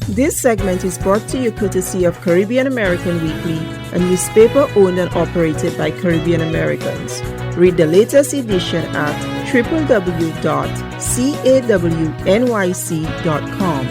This segment is brought to you courtesy of Caribbean American Weekly, a newspaper owned and operated by Caribbean Americans. Read the latest edition at www.cawnyc.com.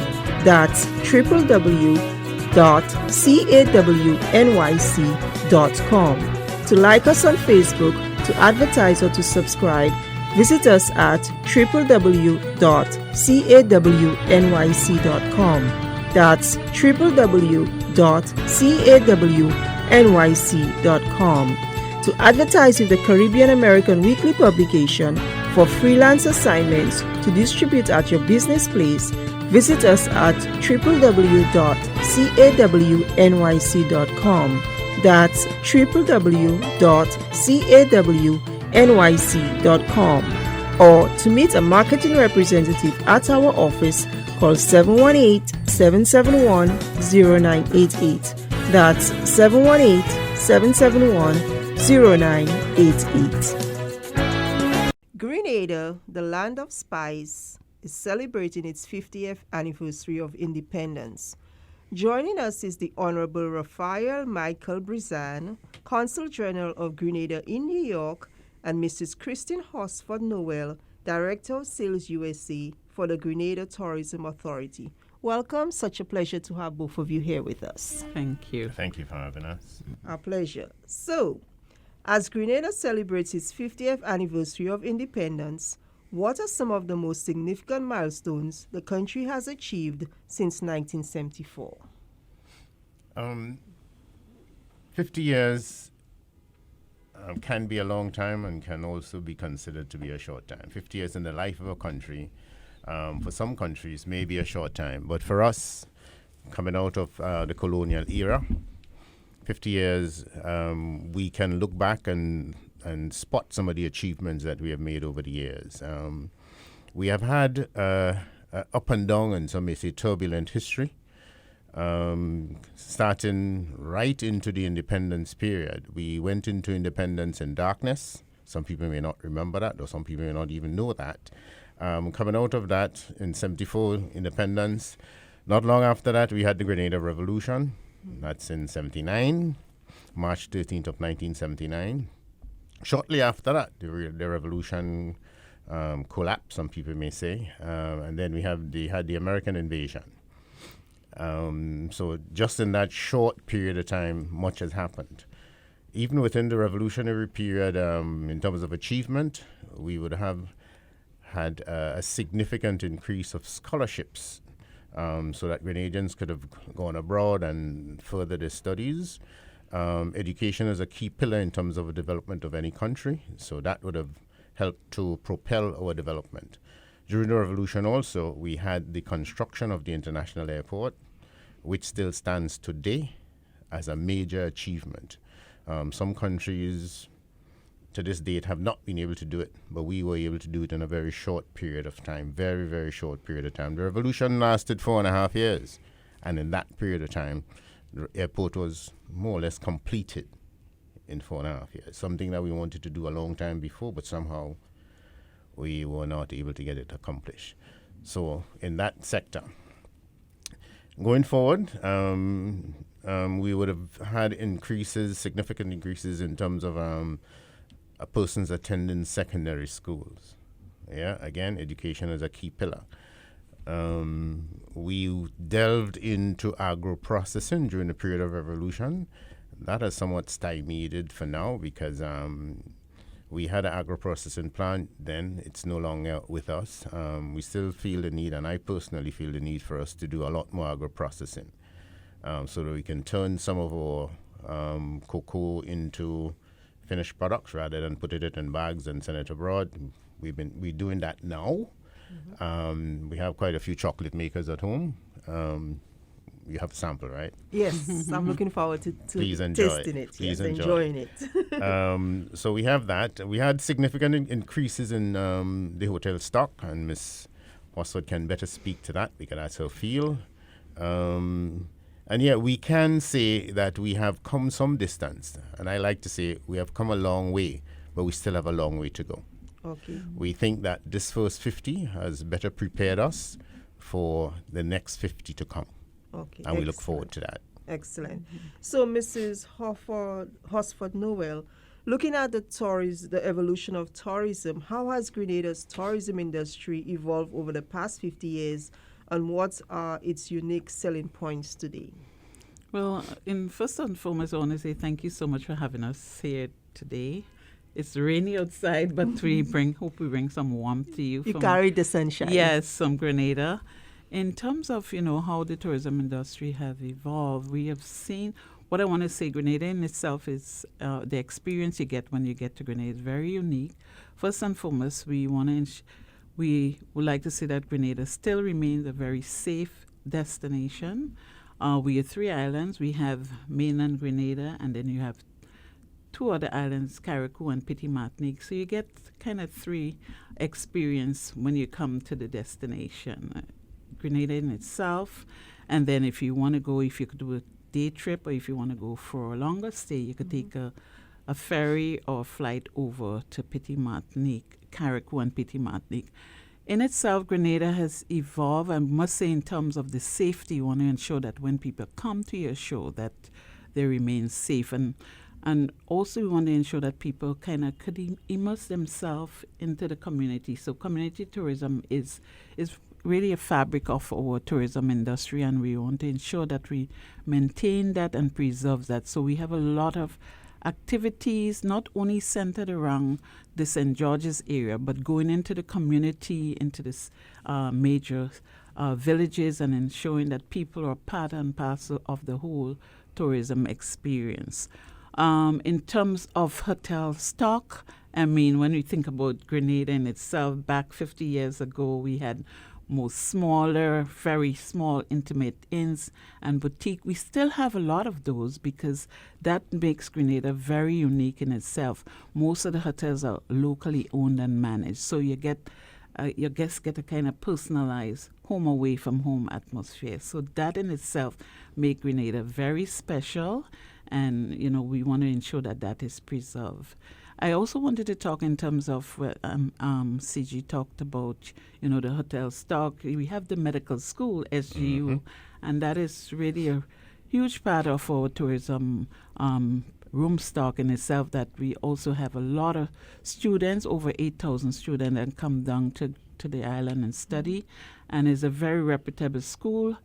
That's www.cawnyc.com. To like us on Facebook, to advertise or to subscribe, visit us at www.cawnyc.com. That's www.cawnyc.com. To advertise with the Caribbean American Weekly publication for freelance assignments to distribute at your business place, visit us at www.cawnyc.com. That's www.cawnyc.com. Or to meet a marketing representative at our office, call 718-771-0988. That's 718-771-0988. Grenada, the land of spice, is celebrating its 50th anniversary of independence. Joining us is the Honorable Raphael Michael Brizan, Consul General of Grenada in New York, and Mrs. Honorable Noel, Director of Sales USA for the Grenada Tourism Authority. Welcome. Such a pleasure to have both of you here with us. Thank you. Thank you for having us. Our pleasure. So, as Grenada celebrates its 50th anniversary of independence, what are some of the most significant milestones the country has achieved since 1974? 50 years can be a long time and can also be considered to be a short time. 50 years in the life of a country, for some countries, may be a short time. But for us, coming out of the colonial era, 50 years, we can look back and spot some of the achievements that we have made over the years. We have had up and down, and some may say turbulent history, starting right into the independence period. We went into independence in darkness. Some people may not remember that, or some people may not even know that. Coming out of that in 74 independence, not long after that we had the Grenada Revolution. That's in 79, March 13th of 1979. Shortly after that, the revolution collapsed, some people may say, and then we had the American invasion. So just in that short period of time, much has happened. Even within the revolutionary period, in terms of achievement, we would have had a significant increase of scholarships, so that Grenadians could have gone abroad and further their studies. Education is a key pillar in terms of the development of any country, so that would have helped to propel our development. During the revolution also, we had the construction of the international airport, which still stands today as a major achievement. Some countries to this date have not been able to do it, but we were able to do it in a very short period of time, very, very short period of time. The revolution lasted 4.5 years, and in that period of time, the airport was more or less completed in 4.5 years, something that we wanted to do a long time before, but somehow we were not able to get it accomplished. So in that sector, going forward, we would have had increases, significant increases in terms of a person's attending secondary schools. Yeah, again, education is a key pillar. We delved into agro-processing during the period of revolution. That has somewhat stymied for now because we had an agro-processing plant then. It's no longer with us. We still feel the need, and I personally feel the need for us to do a lot more agro-processing so that we can turn some of our cocoa into finished products rather than put it in bags and send it abroad. We're doing that now. Mm-hmm. We have quite a few chocolate makers at home. You have a sample, right? Yes, I'm looking forward to Please enjoy tasting it. Please yes, enjoy. Enjoying it. So we have that. We had significant increases in the hotel stock, and Ms. Horsford can better speak to that because that's her field. And yeah, we can say that we have come some distance, and I like to say we have come a long way, but we still have a long way to go. Okay. We think that this first 50 has better prepared us for the next 50 to come. Okay, and we look excellent. forward to that. Excellent. So, Mrs. Horsford Noel, looking at the evolution of tourism, how has Grenada's tourism industry evolved over the past 50 years, and what are its unique selling points today? Well, first and foremost, I want to say thank you so much for having us here today. It's rainy outside, but hope we bring some warmth to you. You carried the sunshine. Yes, from Grenada. In terms of, how the tourism industry have evolved, we have seen, what I want to say, Grenada in itself is, the experience you get when you get to Grenada is very unique. First and foremost, we would like to say that Grenada still remains a very safe destination. We have 3 islands. We have mainland Grenada, and then you have 2 other islands, Carriacou and Petit Martinique. So you get kind of 3 experience when you come to the destination. Grenada in itself, and then if you could do a day trip, or if you want to go for a longer stay, you could take a ferry or a flight over to Petit Martinique, Carriacou and Petit Martinique. In itself, Grenada has evolved, I must say, in terms of the safety. You want to ensure that when people come to your show that they remain safe, and also we want to ensure that people kind of could immerse themselves into the community. So community tourism is really a fabric of our tourism industry, and we want to ensure that we maintain that and preserve that. So we have a lot of activities not only centered around the St. George's area, but going into the community, into this major villages, and ensuring that people are part and parcel of the whole tourism experience. In terms of hotel stock, I mean, when we think about Grenada in itself, back 50 years ago, we had more smaller, very small, intimate inns and boutique. We still have a lot of those because that makes Grenada very unique in itself. Most of the hotels are locally owned and managed, so your guests get a kind of personalized home away from home atmosphere. So that in itself makes Grenada very special, and we want to ensure that that is preserved. I also wanted to talk in terms of what CG talked about, the hotel stock. We have the medical school, SGU, and that is really a huge part of our tourism room stock in itself, that we also have a lot of students, over 8,000 students, that come down to the island and study, and it's a very reputable school.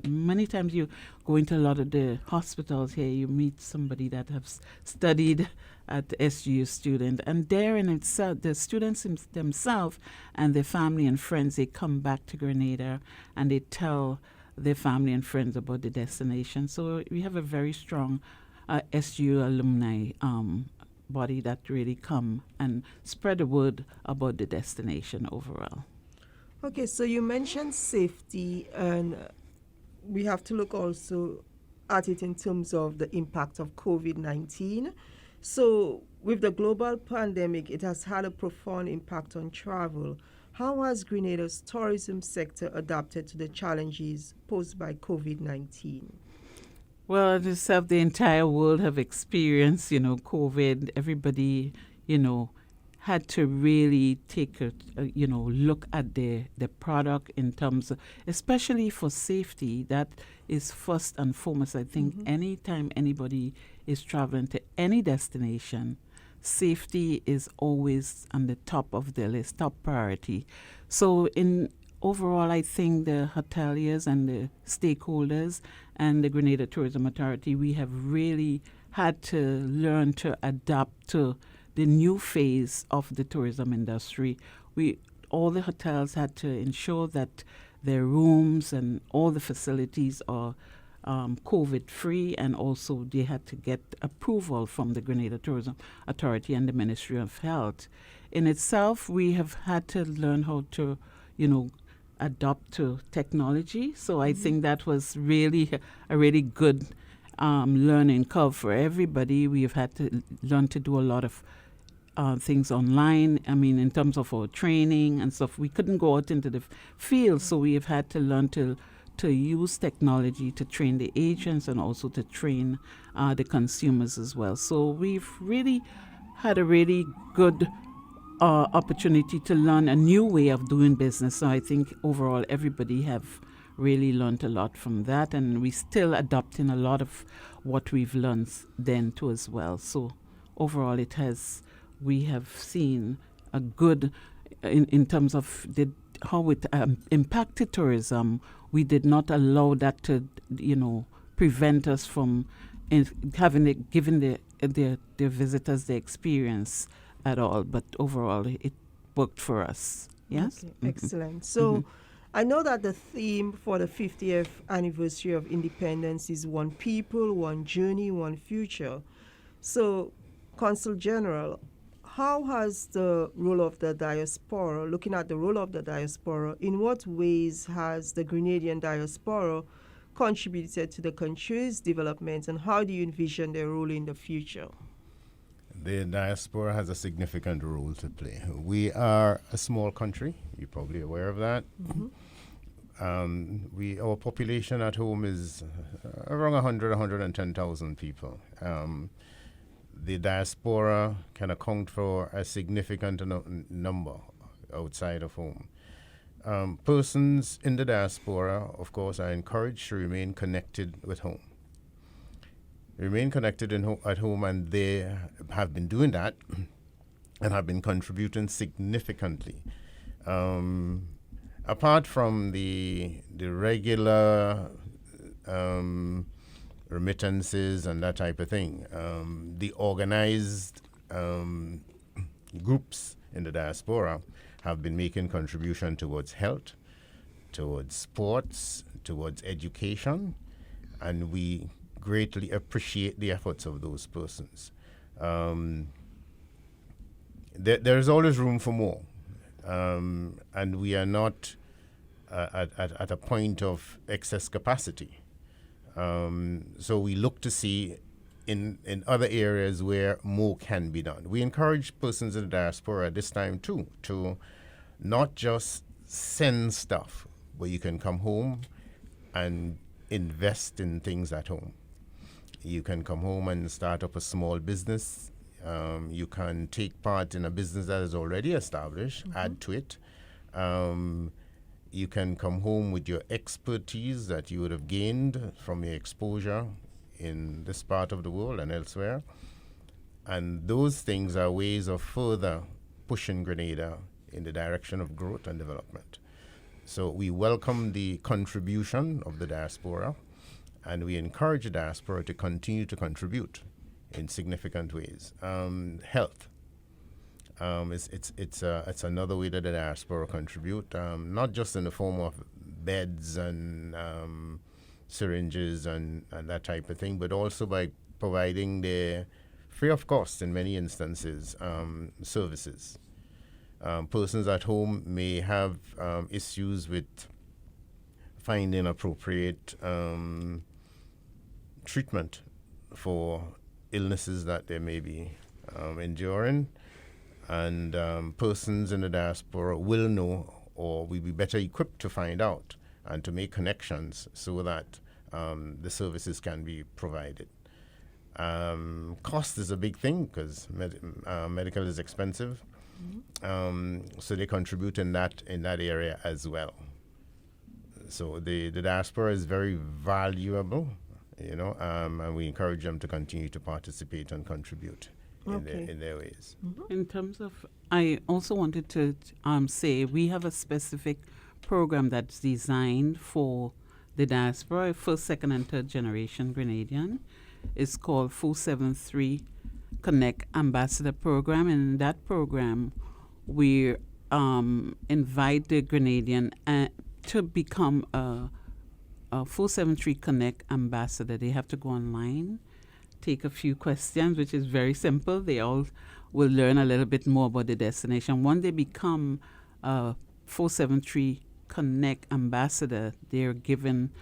Many times you go into a lot of the hospitals here, you meet somebody that has studied at the SGU student, and there in itself, the students themselves and their family and friends, they come back to Grenada and they tell their family and friends about the destination. So we have a very strong SGU alumni body that really come and spread the word about the destination overall. Okay, so you mentioned safety, and we have to look also at it in terms of the impact of COVID-19. So with the global pandemic, it has had a profound impact on travel. How has Grenada's tourism sector adapted to the challenges posed by COVID-19? Well, the entire world have experienced, COVID. Everybody, had to really take a look at the product in terms of, especially for safety. That is first and foremost. I think anytime anybody is traveling to any destination, safety is always on the top of the list, top priority. So overall, I think the hoteliers and the stakeholders and the Grenada Tourism Authority, we have really had to learn to adapt to the new phase of the tourism industry. All the hotels had to ensure that their rooms and all the facilities are COVID-free, and also they had to get approval from the Grenada Tourism Authority and the Ministry of Health. In itself, we have had to learn how to, adapt to technology. So I think that was really a really good learning curve for everybody. We have had to learn to do a lot of things online. I mean, in terms of our training and stuff, we couldn't go out into the field, so we have had to learn to use technology to train the agents and also to train the consumers as well. So we've really had a really good opportunity to learn a new way of doing business. So I think overall everybody have really learned a lot from that, and we still adopting a lot of what we've learned then too as well. So overall, we have seen a good in terms of how it impacted tourism. We did not allow that to, prevent us from giving the visitors the experience at all. But overall, it worked for us. Yes. Okay, excellent. So I know that the theme for the 50th anniversary of independence is one people, one journey, one future. So, Consul General, how has the role of the diaspora, looking at the role of the diaspora, in what ways has the Grenadian diaspora contributed to the country's development, and how do you envision their role in the future? The diaspora has a significant role to play. We are a small country. You're probably aware of that. Our population at home is around 110,000 people. The diaspora can account for a significant number outside of home. Persons in the diaspora, of course, are encouraged to remain connected with home. Remain connected at home, and they have been doing that and have been contributing significantly. Apart from the regular remittances and that type of thing, the organized groups in the diaspora have been making contribution towards health, towards sports, towards education, and we greatly appreciate the efforts of those persons. There's always room for more, and we are not at a point of excess capacity. So we look to see in other areas where more can be done. We encourage persons in the diaspora at this time too to not just send stuff, but you can come home and invest in things at home. You can come home and start up a small business. You can take part in a business that is already established, add to it. You can come home with your expertise that you would have gained from your exposure in this part of the world and elsewhere. And those things are ways of further pushing Grenada in the direction of growth and development. So we welcome the contribution of the diaspora, and we encourage the diaspora to continue to contribute in significant ways. Health. It's another way that the diaspora contribute, not just in the form of beds and syringes and that type of thing, but also by providing the free of cost in many instances services. Persons at home may have issues with finding appropriate treatment for illnesses that they may be enduring. And persons in the diaspora will know, or will be better equipped to find out and to make connections so that the services can be provided. Cost is a big thing because medical is expensive, so they contribute in that area as well. So the diaspora is very valuable, and we encourage them to continue to participate and contribute in their ways. In terms of, I also wanted to say we have a specific program that's designed for the diaspora, first, second, and third generation Grenadian. It's called 473 Connect Ambassador Program. And in that program, we invite the Grenadian to become a 473 Connect Ambassador. They have to go online, take a few questions, which is very simple. They all will learn a little bit more about the destination. When they become a 473 Connect Ambassador, they're given,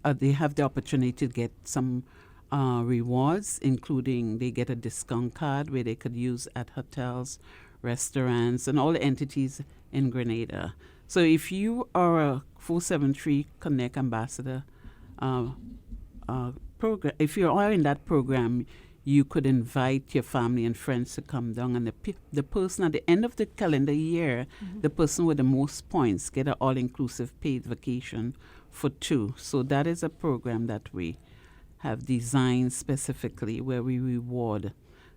they have the opportunity to get some rewards, including they get a discount card where they could use at hotels, restaurants, and all the entities in Grenada. So if you are a 473 Connect Ambassador program, if you are in that program, you could invite your family and friends to come down, and the person at the end of the calendar year, the person with the most points get an all-inclusive paid vacation for two. So that is a program that we have designed specifically where we reward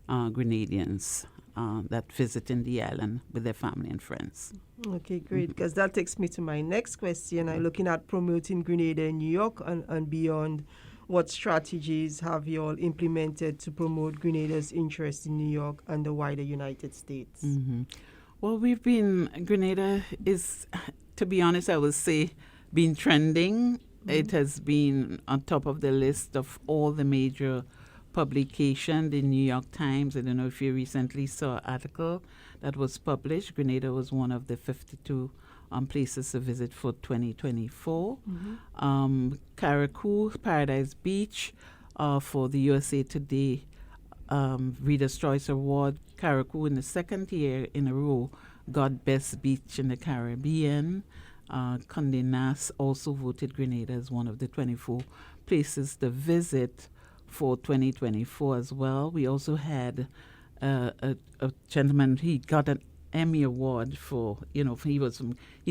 Grenadians that visit in the island with their family and friends. Okay, great, because that takes me to my next question. I'm looking at promoting Grenada in New York and beyond. What strategies have you all implemented to promote Grenada's interest in New York and the wider United States? Well, Grenada is, to be honest, I would say, been trending. It has been on top of the list of all the major publications. The New York Times, I don't know if you recently saw an article that was published. Grenada was one of the 52 places to visit for 2024. Carriacou, Paradise Beach, for the USA Today Reader's Choice Award. Carriacou in the second year in a row got Best Beach in the Caribbean. Condé Nast also voted Grenada as one of the 24 places to visit for 2024 as well. We also had a gentleman, he got an Emmy Award for, he's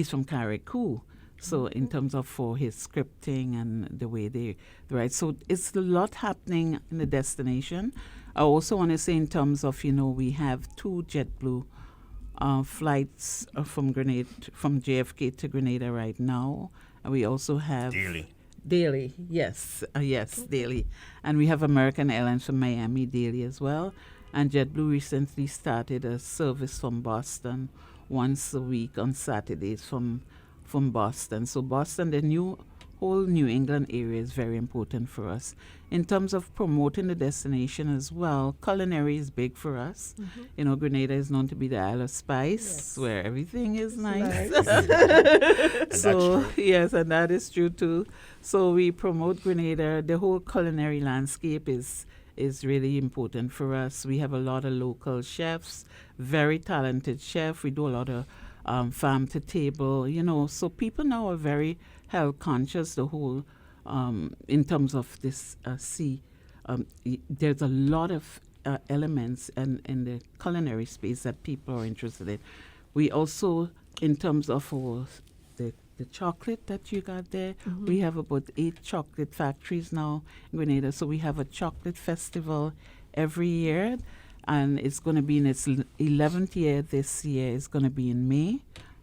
from Carriacou. So in terms of for his scripting and the way they write. So it's a lot happening in the destination. I also want to say in terms of, we have 2 JetBlue flights from JFK to Grenada right now. And we also have... Daily, yes, daily. And we have American Airlines from Miami daily as well. And JetBlue recently started a service from Boston once a week on Saturdays from Boston. So Boston, the whole New England area is very important for us. In terms of promoting the destination as well, culinary is big for us. Grenada is known to be the Isle of Spice, where everything is nice. So, yes, and that is true too. So we promote Grenada. The whole culinary landscape is really important for us. We have a lot of local chefs, very talented chef. We do a lot of farm to table, so people now are very health conscious. The whole, in terms of this there's a lot of elements in the culinary space that people are interested in. We also, in terms of the chocolate that you got there, we have about 8 chocolate factories now in Grenada. So we have a chocolate festival every year. And it's going to be in its 11th year this year. It's going to be in May.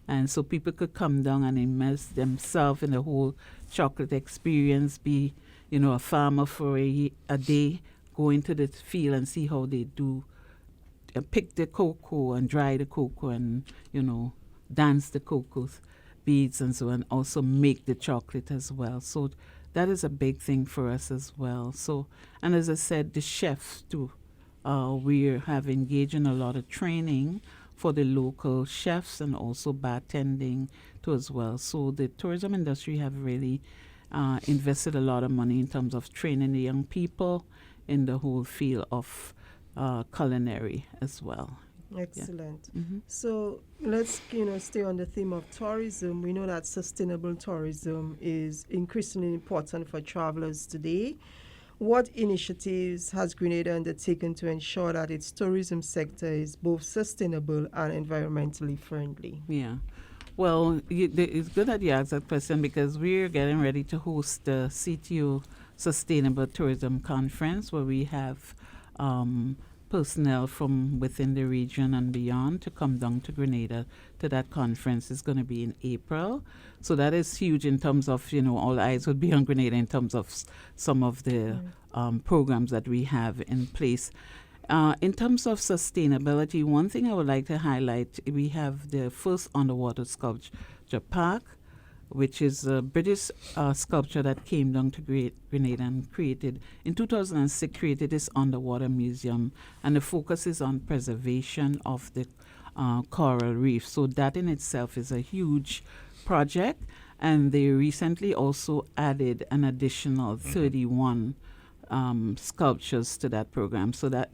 And so people could come down and immerse themselves in the whole chocolate experience, be, a farmer for a day, go into the field and see how they do, pick the cocoa and dry the cocoa and, dance the cocoa beads and so on, also make the chocolate as well. So that is a big thing for us as well. So, and as I said, the chefs too. We have engaged in a lot of training for the local chefs and also bartending too as well. So the tourism industry have really invested a lot of money in terms of training the young people in the whole field of culinary as well. Excellent. So let's stay on the theme of tourism. We know that sustainable tourism is increasingly important for travelers today. What initiatives has Grenada undertaken to ensure that its tourism sector is both sustainable and environmentally friendly? Yeah. Well, it's good that you asked that question because we're getting ready to host the CTO Sustainable Tourism Conference where we have personnel from within the region and beyond to come down to Grenada to that conference. It's going to be in April. So that is huge in terms of, all eyes would be on Grenada in terms of some of the programs that we have in place. In terms of sustainability, one thing I would like to highlight, we have the first underwater sculpture park, which is a British sculpture that came down to Grenada and created, in 2006, created this underwater museum. And the focus is on preservation of the coral reef. So that in itself is a huge project. And they recently also added an additional 31 sculptures to that program. So that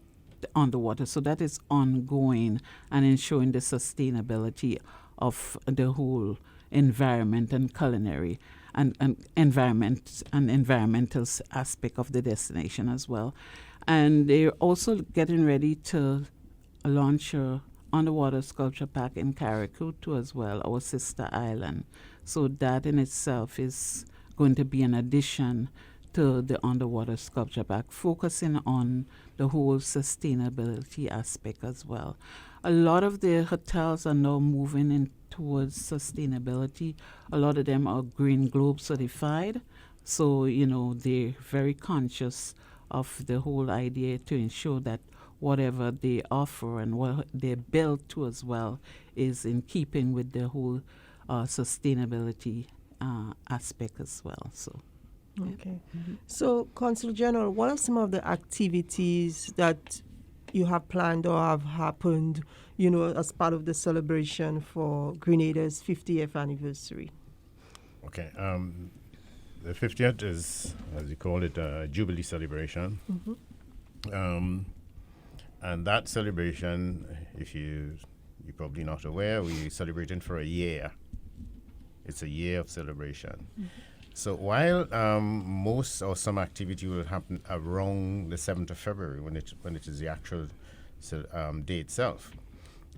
underwater. So that is ongoing and ensuring the sustainability of the whole environment and culinary and environment and environmental aspect of the destination as well. And they're also getting ready to launch a underwater sculpture park in Carriacou too as well, our sister island. So that in itself is going to be an addition to the underwater sculpture park, focusing on the whole sustainability aspect as well. A lot of the hotels are now moving in towards sustainability. A lot of them are Green Globe certified, so they're very conscious of the whole idea to ensure that whatever they offer and what they build to as well is in keeping with the whole sustainability aspect as well. So. Okay. So, Consul General, what are some of the activities that you have planned or have happened, as part of the celebration for Grenada's 50th anniversary? Okay. The 50th is, as you call it, a Jubilee celebration. And that celebration, if you're probably not aware, we're celebrating for a year. It's a year of celebration. So while most or some activity will happen around the 7th of February, when it is the actual day itself,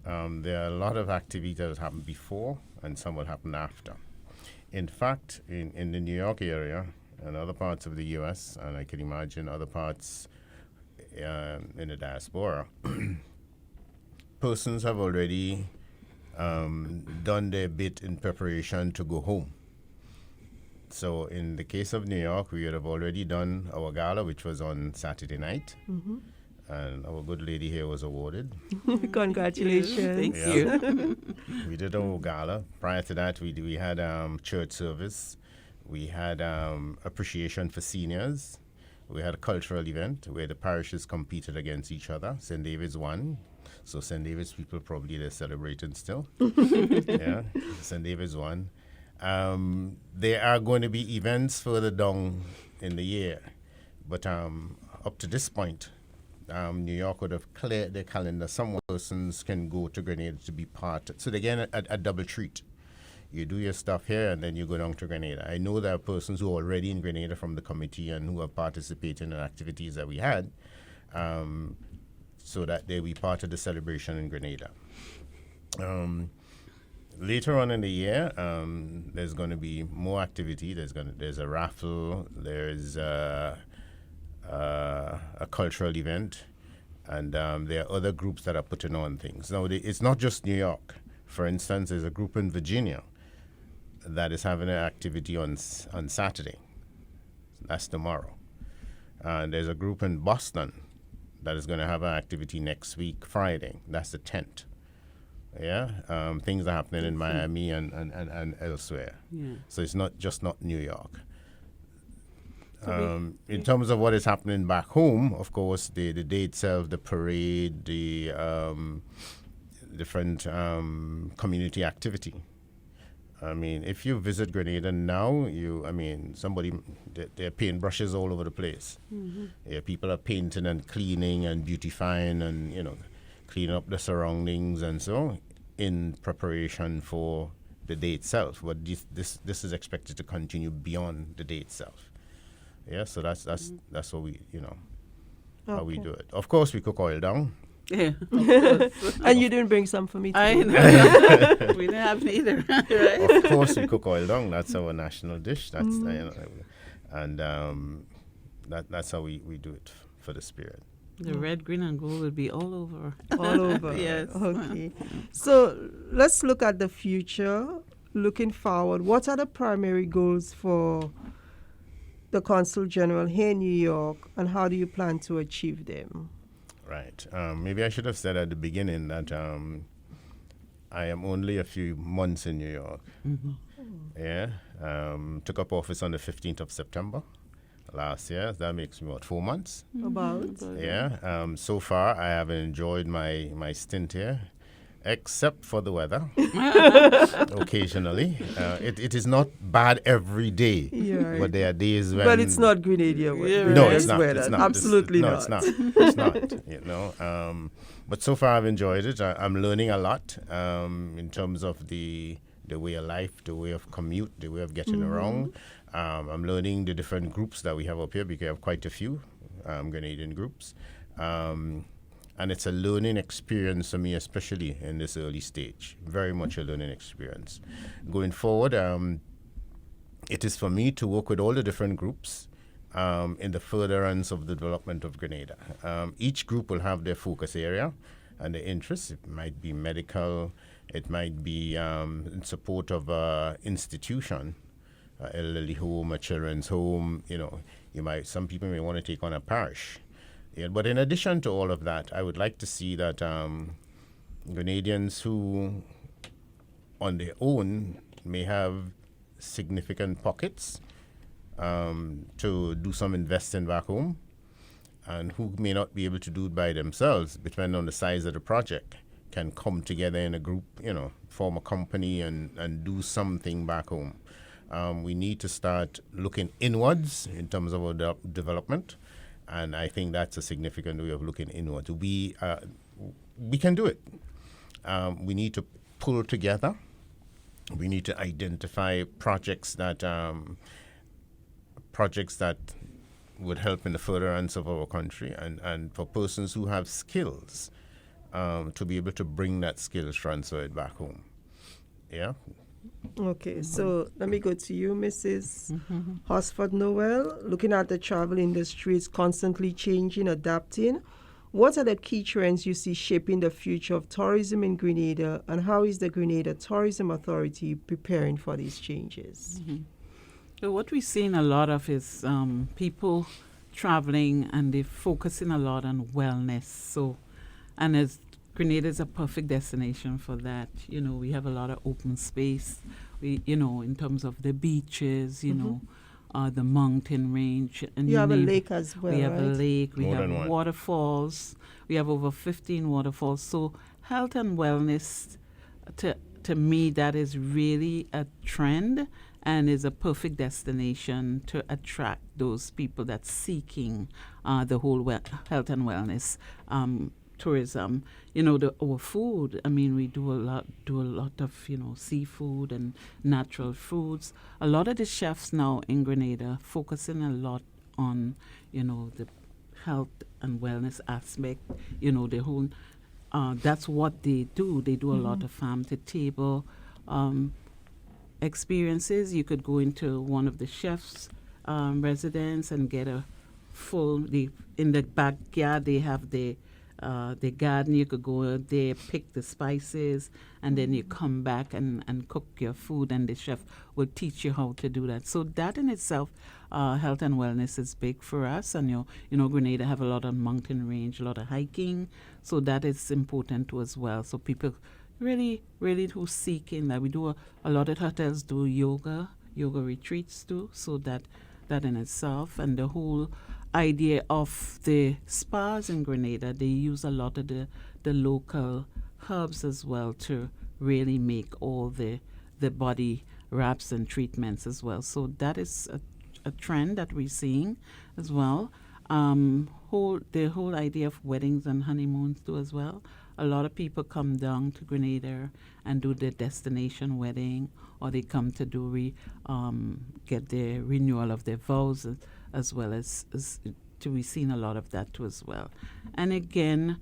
there are a lot of activities that happen before and some will happen after. In fact, in the New York area and other parts of the U.S., and I can imagine other parts in the diaspora, persons have already done their bit in preparation to go home. So in the case of New York, we would have already done our gala, which was on Saturday night. And our good lady here was awarded. Congratulations. Thank you. We did our gala. Prior to that, we had church service. We had appreciation for seniors. We had a cultural event where the parishes competed against each other. St. David's won. So St. David's people probably they're celebrating still. Yeah, St. David's won. There are going to be events further down in the year. But up to this point, New York would have cleared their calendar. Some persons can go to Grenada to be part. So they get a double treat. You do your stuff here and then you go down to Grenada. I know there are persons who are already in Grenada from the committee and who are participating in activities that we had, so that they be part of the celebration in Grenada. Later on in the year, there's going to be more activity. There's a raffle. There's a cultural event, and there are other groups that are putting on things. Now, it's not just New York. For instance, there's a group in Virginia that is having an activity on Saturday. That's tomorrow. And there's a group in Boston that is going to have an activity next week, Friday. That's the 10th. Yeah, things are happening in Miami and elsewhere. Yeah. So it's not New York. In terms of what is happening back home, of course, the day itself, the parade, the different community activity. I mean, if you visit Grenada now, there are paint brushes all over the place. Yeah, people are painting and cleaning and beautifying and, cleaning up the surroundings and so in preparation for the day itself. But this is expected to continue beyond the day itself. Yeah, so that's what we, how we do it. Of course, we cook oil down. Yeah, of course. And you didn't bring some for me I too. know. We didn't have neither. Right? Of course, we cook oil down. That's our national dish. That's that's how we do it for the spirit. The red, green, and gold will be all over. All over. Yes. Okay. So let's look at the future. Looking forward, what are the primary goals for the Consul General here in New York, and how do you plan to achieve them? Right. Maybe I should have said at the beginning that I am only a few months in New York. Yeah. Took up office on the 15th of September last year. That makes me, 4 months? About? Yeah. So far, I have enjoyed my stint here, except for the weather. Occasionally. It is not bad every day, Yeah. but there are days when... But it's not Grenadian weather. Yeah, No, right. it's not. Weather. It's not. Absolutely No, not. it's not. It's not. But so far I've enjoyed it. I'm learning a lot in terms of the way of life, the way of commute, the way of getting around. I'm learning the different groups that we have up here because we have quite a few Grenadian groups. And it's a learning experience for me, especially in this early stage. Very much a learning experience. Going forward, it is for me to work with all the different groups in the furtherance of the development of Grenada. Each group will have their focus area and their interests. It might be medical, it might be in support of an institution, elderly home, a children's home. Some people may want to take on a parish. Yeah, but in addition to all of that, I would like to see that Grenadians who, on their own, may have significant pockets to do some investing back home, and who may not be able to do it by themselves, depending on the size of the project, can come together in a group, form a company and do something back home. We need to start looking inwards in terms of our development, and I think that's a significant way of looking inwards. We can do it. We need to pull together. We need to identify projects that would help in the furtherance of our country, and for persons who have skills to be able to bring that skills transferred back home. Yeah. Okay, so let me go to you, Mrs. Horsford Noel. Looking at the travel industry, it's constantly changing, adapting. What are the key trends you see shaping the future of tourism in Grenada, and how is the Grenada Tourism Authority preparing for these changes? So what we've seen a lot of is people traveling, and they're focusing a lot on wellness. So, and as Grenada is a perfect destination for that. We have a lot of open space. We, in terms of the beaches, the mountain range. And you have a lake as well, we have a lake. We More have than one. waterfalls. We have over 15 waterfalls. So health and wellness, to me, that is really a trend and is a perfect destination to attract those people that's seeking the whole health and wellness tourism. Our food. I mean, we do a lot of seafood and natural foods. A lot of the chefs now in Grenada focusing a lot on the health and wellness aspect. The whole. That's what they do. They do a lot of farm to table experiences. You could go into one of the chef's residence and get a full. In the backyard they have the garden. You could go there, pick the spices, and then you come back and cook your food, and the chef will teach you how to do that. So that in itself, health and wellness is big for us. And Grenada have a lot of mountain range, a lot of hiking, so that is important too as well. So people really who seeking that. We do a lot of hotels do yoga retreats too, so that in itself, and the whole idea of the spas in Grenada, they use a lot of the local herbs as well to really make all the body wraps and treatments as well. So that is a trend that we're seeing as well. The whole idea of weddings and honeymoons too as well. A lot of people come down to Grenada and do their destination wedding, or they come to get their renewal of their vows, as well as we've seen a lot of that too as well. And again,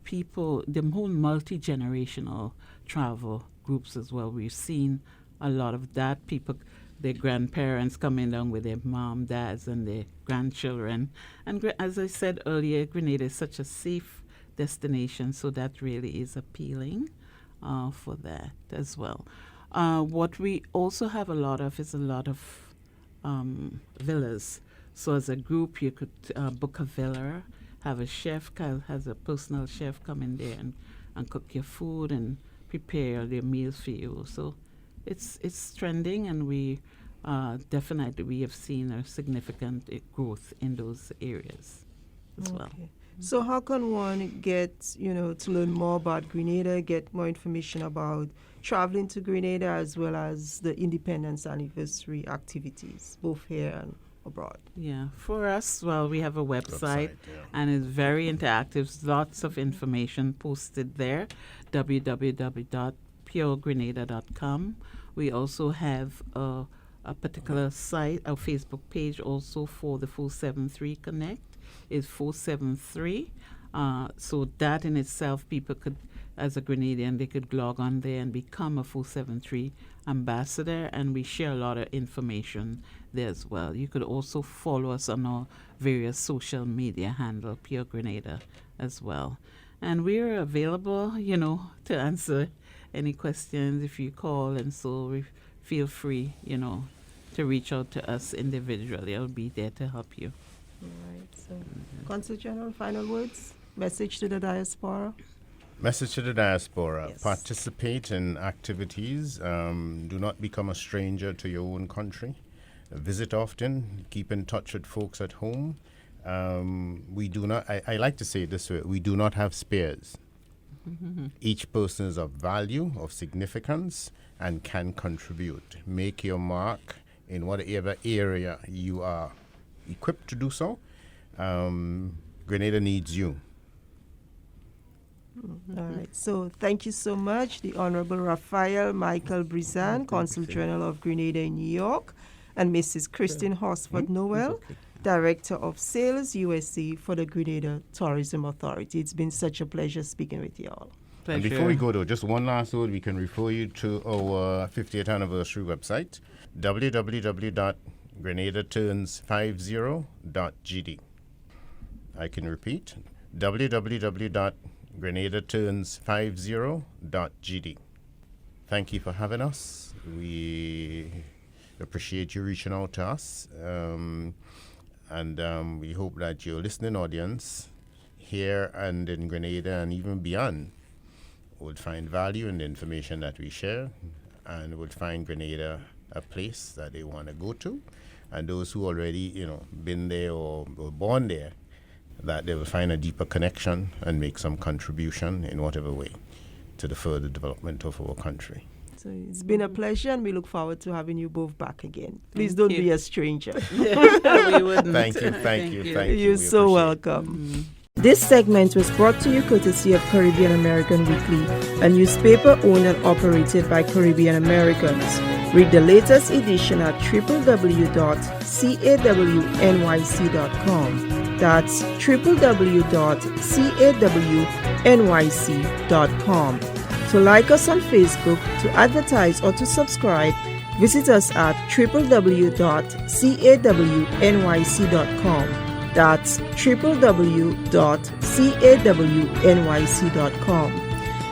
people, the whole multi-generational travel groups as well, we've seen a lot of that. People, their grandparents coming down with their mom, dads, and their grandchildren. And as I said earlier, Grenada is such a safe destination, so that really is appealing for that as well. What we also have a lot of is a lot of villas. So as a group, you could book a villa, have a chef. Kyle has a personal chef come in there and cook your food and prepare your meals for you. So it's trending, and we definitely we have seen a significant growth in those areas as well. So how can one get, to learn more about Grenada, get more information about traveling to Grenada, as well as the independence anniversary activities, both here and abroad? Yeah, for us, well, we have a website and it's very interactive. Lots of information posted there, www.puregrenada.com. We also have a particular site, our Facebook page also for the 473 Connect is 473. So that in itself, people could as a Grenadian, they could log on there and become a 473 ambassador, and we share a lot of information there as well. You could also follow us on our various social media handle, Pure Grenada, as well. And we're available, to answer any questions if you call, and so feel free, to reach out to us individually. I'll be there to help you. All right. So, Consul General, final words? Message to the diaspora? Message to the diaspora. Yes. Participate in activities. Do not become a stranger to your own country. Visit often. Keep in touch with folks at home. We do not, I like to say it this way, we do not have spares. Each person is of value, of significance, and can contribute. Make your mark in whatever area you are equipped to do so. Grenada needs you. All right. So thank you so much, the Honorable Raphael Michael Brizan, Consul General of Grenada in New York, and Mrs. Christine Horsford Noel, Director of Sales USA for the Grenada Tourism Authority. It's been such a pleasure speaking with you all. And before we go, though, just one last word, we can refer you to our 50th anniversary website, www.grenadaturns50.gd. I can repeat, www.grenadaturns50.gd. Thank you for having us. We appreciate you reaching out to us. And we hope that your listening audience here and in Grenada and even beyond would find value in the information that we share, and would find Grenada a place that they want to go to. And those who already, been there or were born there, that they will find a deeper connection and make some contribution in whatever way to the further development of our country. So it's been a pleasure, and we look forward to having you both back again. Please don't be a stranger. We wouldn't. Thank you. You're so welcome. This segment was brought to you courtesy of Caribbean American Weekly, a newspaper owned and operated by Caribbean Americans. Read the latest edition at www.cawnyc.com. That's www.cawnyc.com. To like us on Facebook, to advertise, or to subscribe, visit us at www.cawnyc.com. That's www.cawnyc.com.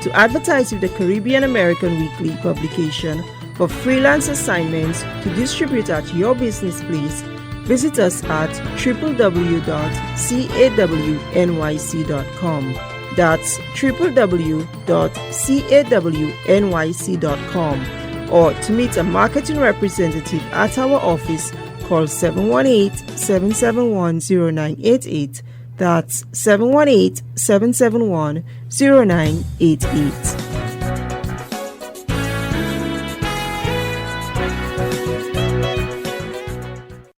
To advertise with the Caribbean American Weekly publication for freelance assignments to distribute at your business place, visit us at www.cawnyc.com. That's www.cawnyc.com. Or to meet a marketing representative at our office, call 718-771-0988. That's 718-771-0988.